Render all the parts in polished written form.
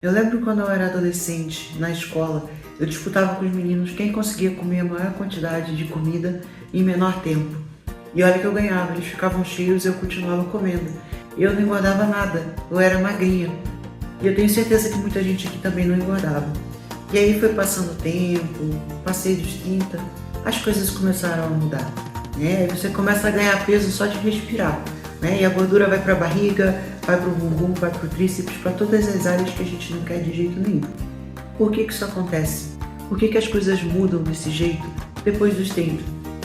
Eu lembro quando eu era adolescente, na escola, eu disputava com os meninos quem conseguia comer a maior quantidade de comida em menor tempo. E olha que eu ganhava, eles ficavam cheios e eu continuava comendo. E eu não engordava nada, eu era magrinha. E eu tenho certeza que muita gente aqui também não engordava. E aí foi passando o tempo, passei dos 30, as coisas começaram a mudar, né? Aí você começa a ganhar peso só de respirar, né? E a gordura vai para a barriga, vai para o bumbum, vai para o tríceps, para todas as áreas que a gente não quer de jeito nenhum. Por que isso acontece? Por que as coisas mudam desse jeito depois dos 30?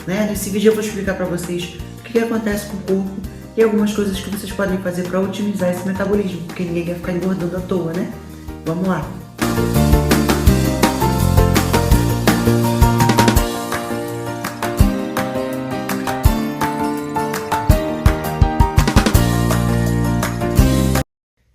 Né? Nesse vídeo eu vou explicar para vocês o que acontece com o corpo e algumas coisas que vocês podem fazer para otimizar esse metabolismo, porque ninguém quer ficar engordando à toa, né? Vamos lá!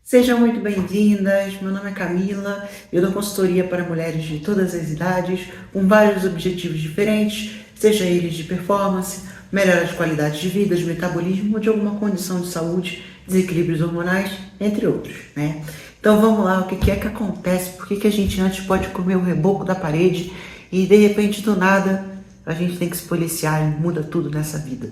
Sejam muito bem-vindas, meu nome é Camila, eu dou consultoria para mulheres de todas as idades, com vários objetivos diferentes, seja eles de performance, melhora de qualidade de vida, de metabolismo ou de alguma condição de saúde, desequilíbrios hormonais, entre outros, né? Então vamos lá, o que é que acontece, por que a gente antes pode comer o reboco da parede e de repente do nada a gente tem que se policiar e muda tudo nessa vida,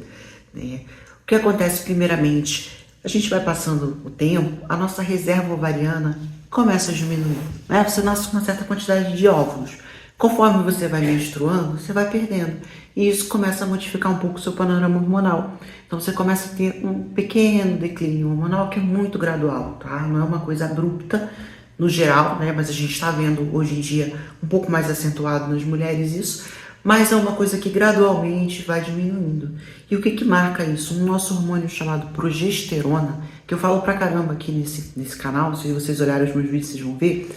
né? O que acontece primeiramente? A gente vai passando o tempo, a nossa reserva ovariana começa a diminuir, né? Você nasce com uma certa quantidade de óvulos. Conforme você vai menstruando, você vai perdendo. E isso começa a modificar um pouco o seu panorama hormonal. Então você começa a ter um pequeno declínio hormonal que é muito gradual, tá? Não é uma coisa abrupta no geral, né? Mas a gente está vendo hoje em dia um pouco mais acentuado nas mulheres isso. Mas é uma coisa que gradualmente vai diminuindo. E o que marca isso? Um nosso hormônio chamado progesterona, que eu falo pra caramba aqui nesse canal, se vocês olharem os meus vídeos vocês vão ver,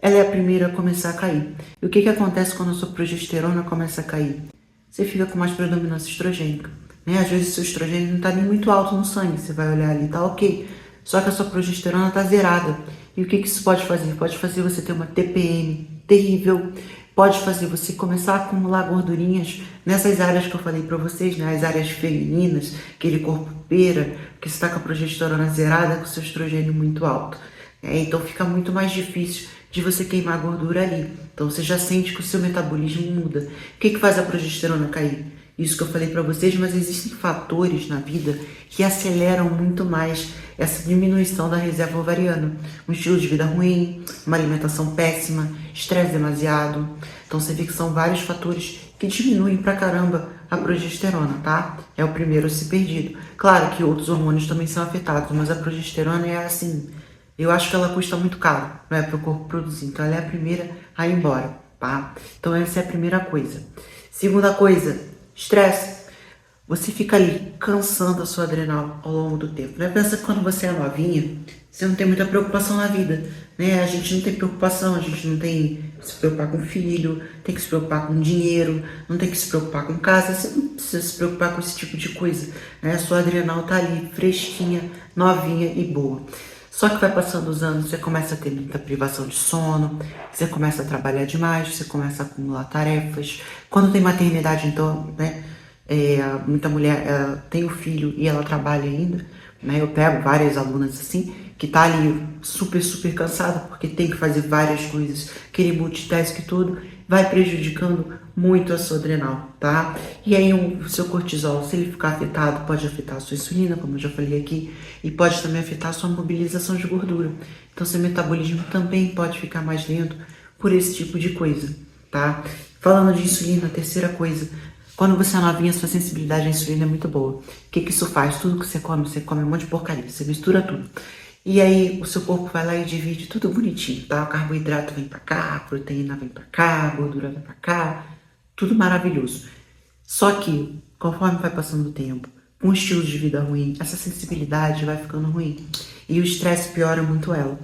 ela é a primeira a começar a cair. E o que acontece quando a sua progesterona começa a cair? Você fica com mais predominância estrogênica, né? Às vezes o seu estrogênio não está nem muito alto no sangue, você vai olhar ali, tá ok. Só que a sua progesterona está zerada. E o que isso pode fazer? Pode fazer você ter uma TPM terrível, pode fazer você começar a acumular gordurinhas nessas áreas que eu falei para vocês, né? As áreas femininas, aquele corpo pera, que você está com a progesterona zerada, com o seu estrogênio muito alto. Então fica muito mais difícil de você queimar gordura ali. Então você já sente que o seu metabolismo muda. O que faz a progesterona cair? Isso que eu falei para vocês, mas existem fatores na vida que aceleram muito mais essa diminuição da reserva ovariana. Um estilo de vida ruim, uma alimentação péssima, estresse demasiado. Então você vê que são vários fatores que diminuem pra caramba a progesterona, tá? É o primeiro a ser perdido. Claro que outros hormônios também são afetados, mas a progesterona é assim, eu acho que ela custa muito caro, não é, para o corpo produzir. Então ela é a primeira a ir embora, tá? Então essa é a primeira coisa. Segunda coisa, estresse. Você fica ali cansando a sua adrenal ao longo do tempo, né? Pensa que quando você é novinha, você não tem muita preocupação na vida, né? A gente não tem preocupação, a gente não tem que se preocupar com filho, tem que se preocupar com dinheiro, não tem que se preocupar com casa, você não precisa se preocupar com esse tipo de coisa, né? A sua adrenal tá ali fresquinha, novinha e boa. Só que vai passando os anos, você começa a ter muita privação de sono, você começa a trabalhar demais, você começa a acumular tarefas. Quando tem maternidade, então, né? Muita mulher tem o filho e ela trabalha ainda, né? Eu pego várias alunas assim, que tá ali super, super cansada, porque tem que fazer várias coisas, aquele multitask todo, vai prejudicando muito a sua adrenal, tá? E aí o seu cortisol, se ele ficar afetado, pode afetar a sua insulina, como eu já falei aqui, e pode também afetar a sua mobilização de gordura. Então seu metabolismo também pode ficar mais lento por esse tipo de coisa, tá? Falando de insulina, a terceira coisa, quando você é novinha, sua sensibilidade à insulina é muito boa. O que isso faz? Tudo que você come um monte de porcaria, você mistura tudo. E aí o seu corpo vai lá e divide tudo bonitinho, tá? O carboidrato vem pra cá, a proteína vem pra cá, a gordura vem pra cá, tudo maravilhoso. Só que, conforme vai passando o tempo, com um estilo de vida ruim, essa sensibilidade vai ficando ruim. E o estresse piora muito ela.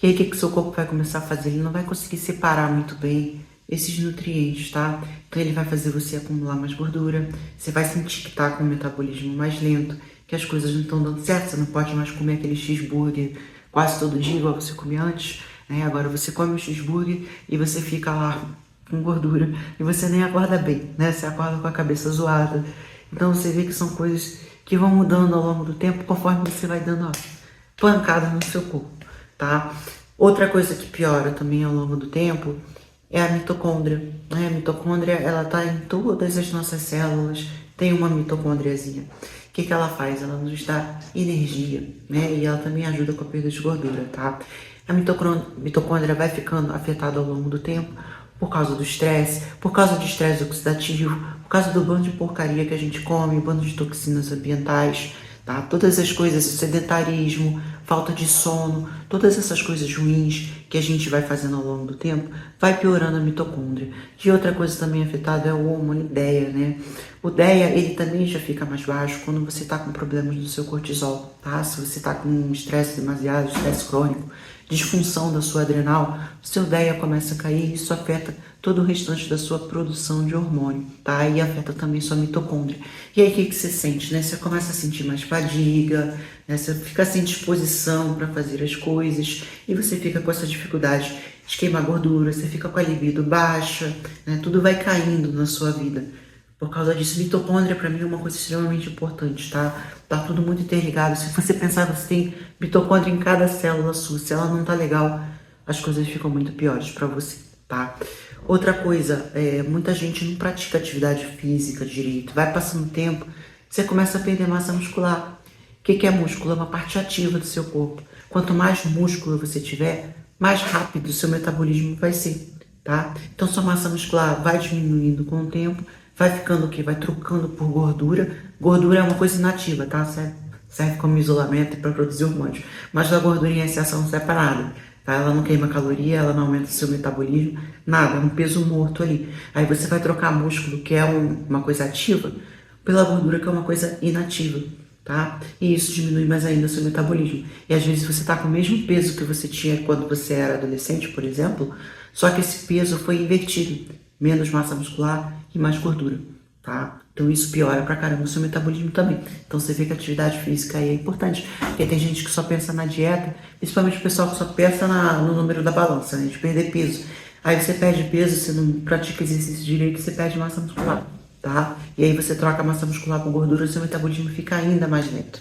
E aí o que o seu corpo vai começar a fazer? Ele não vai conseguir separar muito bem esses nutrientes, tá? Então ele vai fazer você acumular mais gordura, você vai sentir que tá com o metabolismo mais lento, que as coisas não estão dando certo, você não pode mais comer aquele cheeseburger quase todo dia, igual você comia antes, né? Agora você come o cheeseburger e você fica lá com gordura e você nem acorda bem, né? Você acorda com a cabeça zoada. Então você vê que são coisas que vão mudando ao longo do tempo, conforme você vai dando, ó, pancada no seu corpo, tá? Outra coisa que piora também ao longo do tempo é a mitocôndria, né? A mitocôndria, ela tá em todas as nossas células, tem uma mitocôndriazinha. O que ela faz? Ela nos dá energia, né? E ela também ajuda com a perda de gordura, tá? A mitocôndria vai ficando afetada ao longo do tempo por causa do estresse, por causa do estresse oxidativo, por causa do bando de porcaria que a gente come, bando de toxinas ambientais, tá? Todas as coisas, sedentarismo, falta de sono, todas essas coisas ruins que a gente vai fazendo ao longo do tempo, vai piorando a mitocôndria. E outra coisa também afetada é o hormônio DEA, né? O DEA, ele também já fica mais baixo quando você tá com problemas no seu cortisol, tá? Se você tá com um estresse demasiado, estresse crônico, disfunção da sua adrenal, o seu DEA começa a cair e isso afeta todo o restante da sua produção de hormônio, tá? E afeta também sua mitocôndria. E aí o que você sente, né? Você começa a sentir mais fadiga, né? Você fica sem disposição para fazer as coisas e você fica com essa dificuldade de queimar gordura, você fica com a libido baixa, né? Tudo vai caindo na sua vida. Por causa disso, mitocôndria para mim é uma coisa extremamente importante, tá? Tá tudo muito interligado. Se você pensar que você tem mitocôndria em cada célula sua, se ela não tá legal, as coisas ficam muito piores para você, tá? Outra coisa, muita gente não pratica atividade física direito. Vai passando o tempo, você começa a perder massa muscular. O que é músculo? É uma parte ativa do seu corpo. Quanto mais músculo você tiver, mais rápido o seu metabolismo vai ser, tá? Então sua massa muscular vai diminuindo com o tempo, vai ficando o quê? Vai trocando por gordura. Gordura é uma coisa inativa, tá? Serve como isolamento e para produzir hormônios. Mas a gordura em excesso não serve para nada, tá? Ela não queima caloria, ela não aumenta o seu metabolismo, nada, é um peso morto ali. Aí você vai trocar músculo, que é uma coisa ativa, pela gordura, que é uma coisa inativa, tá? E isso diminui mais ainda o seu metabolismo. E às vezes você tá com o mesmo peso que você tinha quando você era adolescente, por exemplo, só que esse peso foi invertido. Menos massa muscular e mais gordura, tá? Então isso piora pra caramba o seu metabolismo também. Então você vê que a atividade física aí é importante, porque tem gente que só pensa na dieta, principalmente o pessoal que só pensa no número da balança, né? De perder peso. Aí você perde peso, você não pratica exercício direito, você perde massa muscular, tá? E aí você troca a massa muscular com gordura, o seu metabolismo fica ainda mais lento.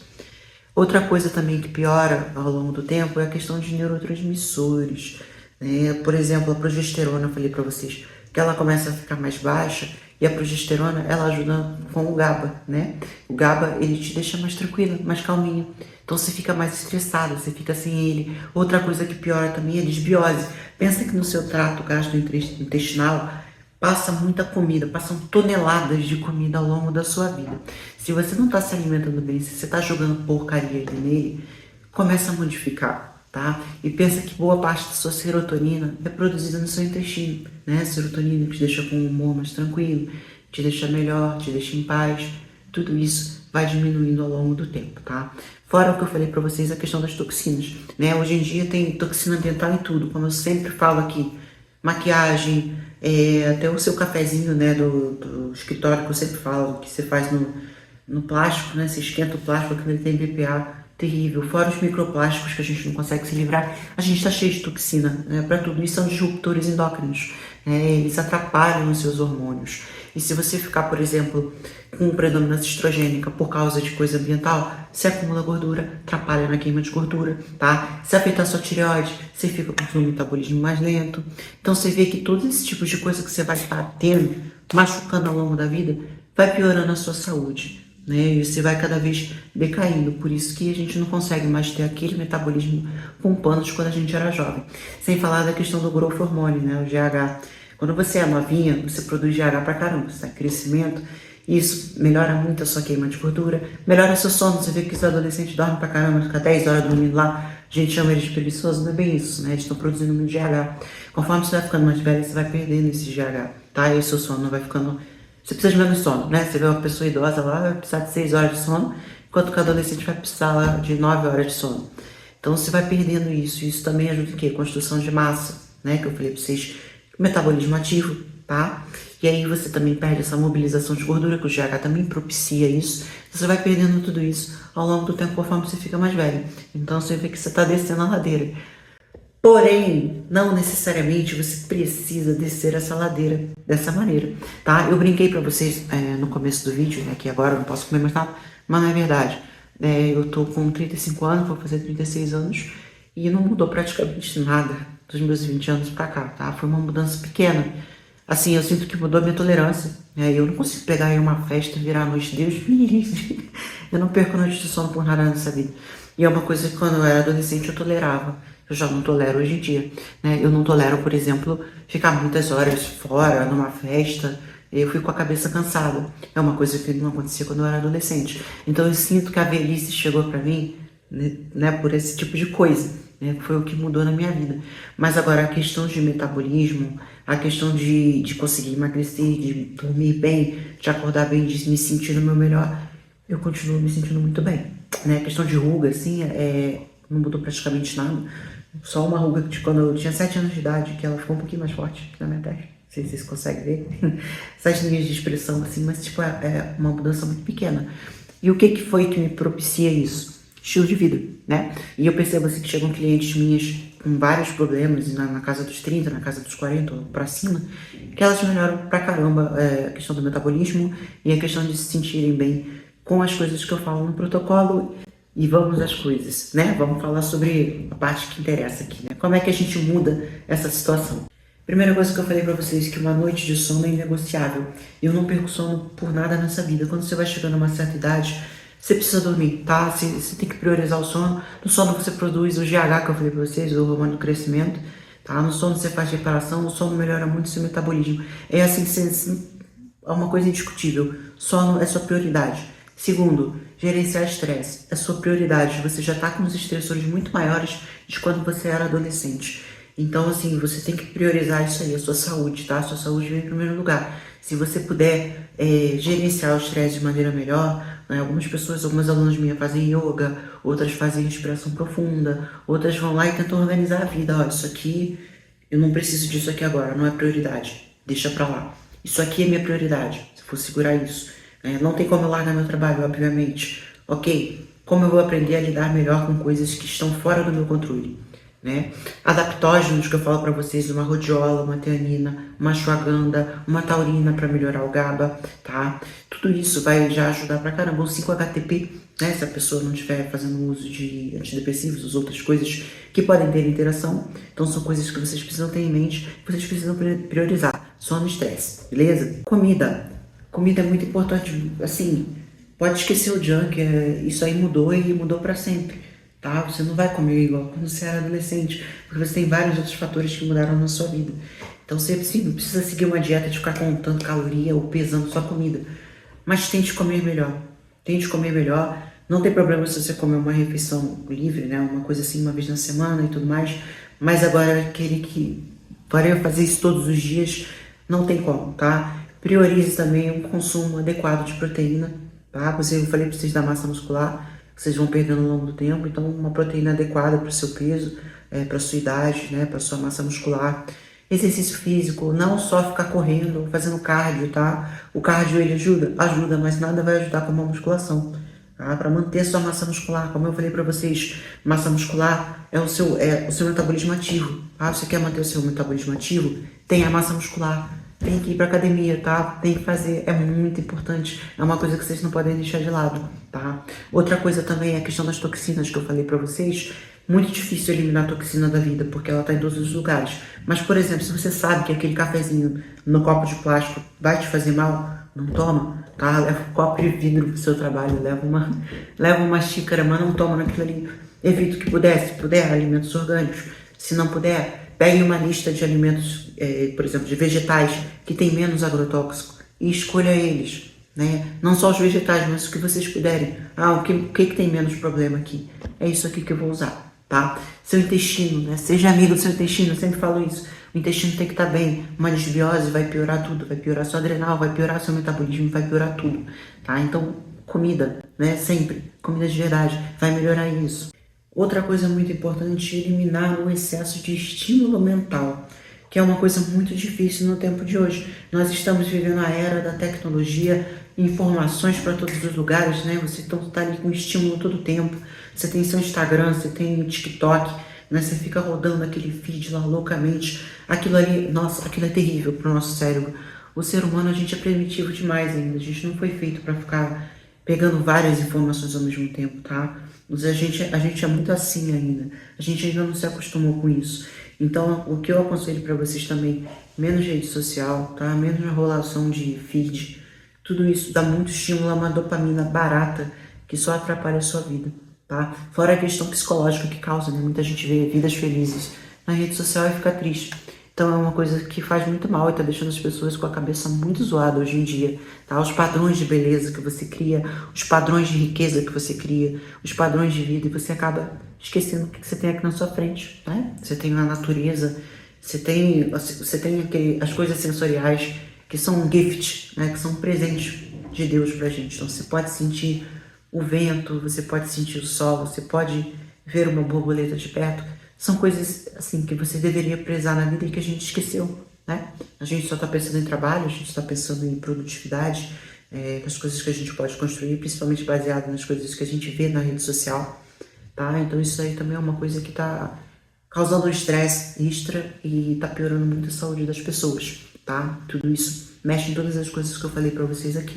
Outra coisa também que piora ao longo do tempo é a questão de neurotransmissores, né? Por exemplo, a progesterona, eu falei pra vocês, que ela começa a ficar mais baixa, e a progesterona, ela ajuda com o GABA, né? O GABA, ele te deixa mais tranquila, mais calminha. Então você fica mais estressado, você fica sem ele. Outra coisa que piora também é a desbiose. Pensa que no seu trato gastrointestinal passa muita comida, passam toneladas de comida ao longo da sua vida. Se você não está se alimentando bem, se você está jogando porcaria ali nele, começa a modificar. Tá? E pensa que boa parte da sua serotonina é produzida no seu intestino, né? Serotonina que te deixa com um humor mais tranquilo, te deixa melhor, te deixa em paz. Tudo isso vai diminuindo ao longo do tempo, tá? Fora o que eu falei pra vocês, a questão das toxinas, né? Hoje em dia tem toxina ambiental em tudo, como eu sempre falo aqui. Maquiagem, até o seu cafezinho, né, do escritório que eu sempre falo, que você faz no plástico, né? Você esquenta o plástico, aquilo ele tem BPA terrível, fora os microplásticos que a gente não consegue se livrar, a gente está cheio de toxina, né? Para tudo isso são disruptores endócrinos, né? Eles atrapalham os seus hormônios. E se você ficar, por exemplo, com predominância estrogênica por causa de coisa ambiental, você acumula gordura, atrapalha na queima de gordura, tá? Se afetar sua tireoide, você fica com o metabolismo mais lento. Então você vê que todos esses tipos de coisa que você vai estar tendo, machucando ao longo da vida, vai piorando a sua saúde, né? E você vai cada vez decaindo, por isso que a gente não consegue mais ter aquele metabolismo pumpando de quando a gente era jovem. Sem falar da questão do growth hormone, né? O GH. Quando você é novinha, você produz GH pra caramba, você tá em crescimento, isso melhora muito a sua queima de gordura, melhora seu sono. Você vê que os adolescentes dormem pra caramba, fica 10 horas dormindo lá, a gente chama eles de preguiçosos, não é bem isso, né? Eles estão produzindo muito GH. Conforme você vai ficando mais velho, você vai perdendo esse GH, tá? E o seu sono vai ficando... Você precisa de menos sono, né? Você vê uma pessoa idosa lá, vai precisar de 6 horas de sono, enquanto que o adolescente vai precisar lá de 9 horas de sono. Então você vai perdendo isso, e isso também ajuda em quê? Construção de massa, né? Que eu falei pra vocês, metabolismo ativo, tá? E aí você também perde essa mobilização de gordura, que o GH também propicia isso. Você vai perdendo tudo isso ao longo do tempo, conforme você fica mais velho. Então você vê que você tá descendo a ladeira. Porém, não necessariamente você precisa descer essa ladeira dessa maneira, tá? Eu brinquei pra vocês no começo do vídeo, né, que agora eu não posso comer mais nada, mas não é verdade. Eu tô com 35 anos, vou fazer 36 anos, E não mudou praticamente nada dos meus 20 anos pra cá, tá? Foi uma mudança pequena. Assim, eu sinto que mudou a minha tolerância, né? Eu não consigo pegar em uma festa e virar a noite, Deus me livre. Eu não perco a noite de sono por nada nessa vida. E é uma coisa que quando eu era adolescente eu tolerava. Eu já não tolero hoje em dia, né? Eu não tolero, por exemplo, ficar muitas horas fora, numa festa. Eu fico com a cabeça cansada. É uma coisa que não acontecia quando eu era adolescente. Então eu sinto que a velhice chegou pra mim, né, por esse tipo de coisa, né? Foi o que mudou na minha vida. Mas agora a questão de metabolismo, a questão de conseguir emagrecer, de dormir bem, de acordar bem, de me sentir no meu melhor, eu continuo me sentindo muito bem, né? A questão de ruga, assim, não mudou praticamente nada. Só uma ruga de quando eu tinha 7 anos de idade, que ela ficou um pouquinho mais forte aqui na minha testa. Não sei se vocês conseguem ver. Essas linhas de expressão, assim, mas tipo, é uma mudança muito pequena. E o que que foi que me propicia isso? Estilo de vida, né? E eu percebo assim que chegam clientes minhas com vários problemas, na casa dos 30, na casa dos 40 ou pra cima, que elas melhoram pra caramba a questão do metabolismo e a questão de se sentirem bem com as coisas que eu falo no protocolo. E vamos às coisas, né? Vamos falar sobre a parte que interessa aqui, né? Como é que a gente muda essa situação? Primeira coisa que eu falei pra vocês é que uma noite de sono é inegociável. Eu não perco sono por nada nessa vida. Quando você vai chegando a uma certa idade, você precisa dormir, tá? Você tem que priorizar o sono. No sono você produz o GH que eu falei pra vocês, o hormônio do crescimento, tá? No sono você faz reparação, o sono melhora muito o seu metabolismo. É assim, é uma coisa indiscutível. Sono é sua prioridade. Segundo, gerenciar estresse é sua prioridade. Você já tá com os estressores muito maiores de quando você era adolescente. Então, assim, você tem que priorizar isso aí, a sua saúde, tá? A sua saúde vem em primeiro lugar. Se você puder gerenciar o estresse de maneira melhor, né? Algumas alunas minhas fazem yoga, outras fazem respiração profunda, outras vão lá e tentam organizar a vida. Ó, isso aqui, eu não preciso disso aqui agora, não é prioridade, deixa pra lá. Isso aqui é minha prioridade, se for segurar isso. Não tem como eu largar meu trabalho, obviamente. Ok, como eu vou aprender a lidar melhor com coisas que estão fora do meu controle? Né? Adaptógenos que eu falo para vocês, uma rhodiola, uma teanina, uma ashwagandha, uma taurina para melhorar o GABA, tá? Tudo isso vai já ajudar pra caramba. O 5-HTP, né? Se a pessoa não estiver fazendo uso de antidepressivos, ou outras coisas que podem ter interação. Então são coisas que vocês precisam ter em mente, vocês precisam priorizar. Sono e estresse, beleza? Comida. Comida é muito importante, assim, pode esquecer o junk, isso aí mudou e mudou pra sempre, tá? Você não vai comer igual quando você era adolescente, porque você tem vários outros fatores que mudaram na sua vida. Então você não precisa seguir uma dieta de ficar contando caloria ou pesando sua comida, mas tente comer melhor. Tente comer melhor. Não tem problema se você comer uma refeição livre, né? Uma coisa assim, uma vez na semana e tudo mais, mas agora querer que para eu fazer isso todos os dias, não tem como, tá? Priorize também um consumo adequado de proteína, tá? Eu falei para vocês da massa muscular, que vocês vão perdendo ao longo do tempo, então uma proteína adequada para o seu peso, para sua idade, né? Para sua massa muscular. Exercício físico, não só ficar correndo, fazendo cardio, tá? O cardio ele ajuda, mas nada vai ajudar como a musculação, tá? Para manter a sua massa muscular, como eu falei para vocês, massa muscular é o seu metabolismo ativo, tá? Você quer manter o seu metabolismo ativo? Tenha massa muscular. Tem que ir pra academia, tá? Tem que fazer, é muito importante. É uma coisa que vocês não podem deixar de lado, tá? Outra coisa também é a questão das toxinas que eu falei pra vocês. Muito difícil eliminar a toxina da vida, porque ela tá em todos os lugares. Mas, por exemplo, se você sabe que aquele cafezinho no copo de plástico vai te fazer mal, não toma, tá? Leva um copo de vidro pro seu trabalho, leva uma xícara, mas não toma naquilo ali. Evita o que puder, se puder, alimentos orgânicos. Se não puder, pegue uma lista de alimentos, por exemplo, de vegetais que tem menos agrotóxico e escolha eles, né? Não só os vegetais, mas o que vocês puderem. O que tem menos problema aqui? É isso aqui que eu vou usar, tá? Seu intestino, né? Seja amigo do seu intestino, eu sempre falo isso. O intestino tem que estar bem. Uma desbiose vai piorar tudo, vai piorar sua adrenal, vai piorar seu metabolismo, vai piorar tudo, tá? Então, comida, né? Sempre, comida de verdade, vai melhorar isso. Outra coisa muito importante é eliminar o excesso de estímulo mental, que é uma coisa muito difícil no tempo de hoje. Nós estamos vivendo a era da tecnologia, informações para todos os lugares, né? Você está ali com estímulo todo o tempo. Você tem seu Instagram, você tem o TikTok, né? Você fica rodando aquele feed lá loucamente. Aquilo ali, nossa, aquilo é terrível para o nosso cérebro. O ser humano, a gente é primitivo demais ainda. A gente não foi feito para ficar pegando várias informações ao mesmo tempo, tá? Mas a gente é muito assim ainda. A gente ainda não se acostumou com isso. Então, o que eu aconselho para vocês também, menos rede social, tá? Menos enrolação de feed. Tudo isso dá muito estímulo a uma dopamina barata que só atrapalha a sua vida, tá? Fora a questão psicológica que causa, né? Muita gente vê vidas felizes na rede social e fica triste. Então é uma coisa que faz muito mal e tá deixando as pessoas com a cabeça muito zoada hoje em dia, tá? Os padrões de beleza que você cria, os padrões de riqueza que você cria, os padrões de vida, e você acaba esquecendo o que você tem aqui na sua frente, né? Você tem a natureza, as coisas sensoriais que são um gift, né? Que são um presente de Deus pra gente. Então você pode sentir o vento, você pode sentir o sol, você pode ver uma borboleta de perto. São coisas assim que você deveria prezar na vida e que a gente esqueceu, né? A gente só está pensando em trabalho, a gente está pensando em produtividade, nas coisas que a gente pode construir, principalmente baseado nas coisas que a gente vê na rede social, tá? Então isso aí também é uma coisa que está causando um estresse extra e está piorando muito a saúde das pessoas, tá? Tudo isso mexe em todas as coisas que eu falei para vocês aqui.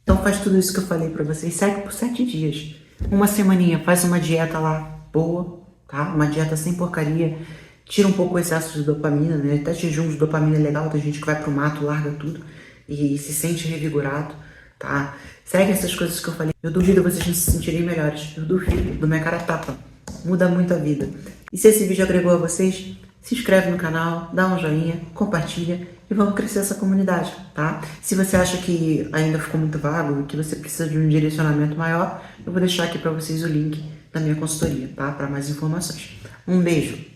Então faz tudo isso que eu falei para vocês, segue por 7 dias. Uma semaninha, faz uma dieta lá, boa, tá? Uma dieta sem porcaria, tira um pouco o excesso de dopamina, né? Até jejum de dopamina é legal, tem gente que vai pro mato, larga tudo e se sente revigorado, tá? Segue essas coisas que eu falei. Eu duvido vocês não se sentirem melhores. Eu duvido, do minha cara tapa. Muda muito a vida. E se esse vídeo agregou a vocês, se inscreve no canal, dá um joinha, compartilha e vamos crescer essa comunidade, tá? Se você acha que ainda ficou muito vago e que você precisa de um direcionamento maior, eu vou deixar aqui para vocês o link da minha consultoria, tá? Para mais informações. Um beijo!